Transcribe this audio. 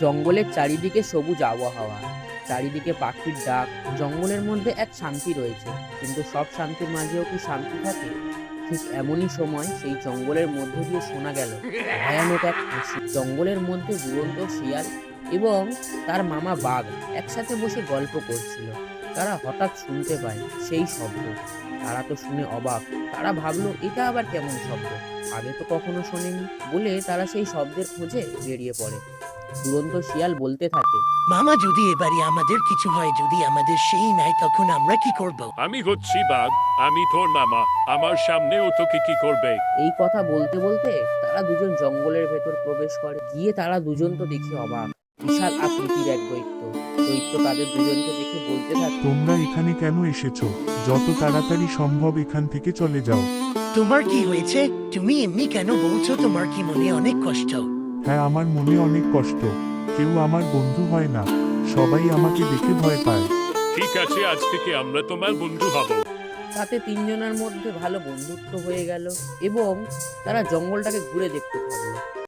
জঙ্গলের চারিদিকে সবুজ আবহাওয়া, চারিদিকে পাখির ডাক। জঙ্গলের মধ্যে এক শান্তি রয়েছে, কিন্তু সব শান্তির মাঝেও কি শান্তি থাকে? ঠিক এমনই সময় সেই জঙ্গলের মধ্যে দিয়ে শোনা গেল ভয়ানক এক হাসি। জঙ্গলের মধ্যে দুরন্ত শিয়াল এবং তার মামা বাঘ একসাথে বসে গল্প করছিল। তারা হঠাৎ শুনতে পায় সেই শব্দ। তারা তো শুনে অবাক। তারা ভাবলো, এটা আবার কেমন শব্দ, আগে তো কখনো শোনেনি। বলে তারা সেই শব্দের খোঁজে বেরিয়ে পড়ে। দুরন্ত শিয়াল বলতে থাকে, মামা, যদি এবারে আমাদের কিছু হয়, যদি আমাদের সেই নাই, তখন আমরা কি করব? আমি হচ্ছি বাঘ, আমি তোর মামা। আমার সামনেও তোকে কি করবে? এই কথা বলতে বলতে তারা দুজন জঙ্গলের ভেতর প্রবেশ করে। গিয়ে তারা দুজন তো দেখে অবাক। বিশাল আকৃতির এক দৈত্য। দৈত্য তাদের দুজনকে দেখে বলতে থাকে, তোমরা এখানে কেন এসেছো? যত তাড়াতাড়ি সম্ভব এখান থেকে চলে যাও। তোমার কি হয়েছে? তুমি এমনি কেন বলছো? তোমার কি মনে অনেক কষ্ট? হ্যাঁ, আমার মনে অনেক কষ্ট। কেউ আমার বন্ধু হয় না, সবাই আমাকে দেখে ভয় পায়। ঠিক আছে, আজ থেকে আমরা তোমার বন্ধু হব। তাতে তিনজনের মধ্যে ভালো বন্ধুত্ব হয়ে গেল এবং তারা জঙ্গলটাকে ঘুরে দেখতে থাকলো।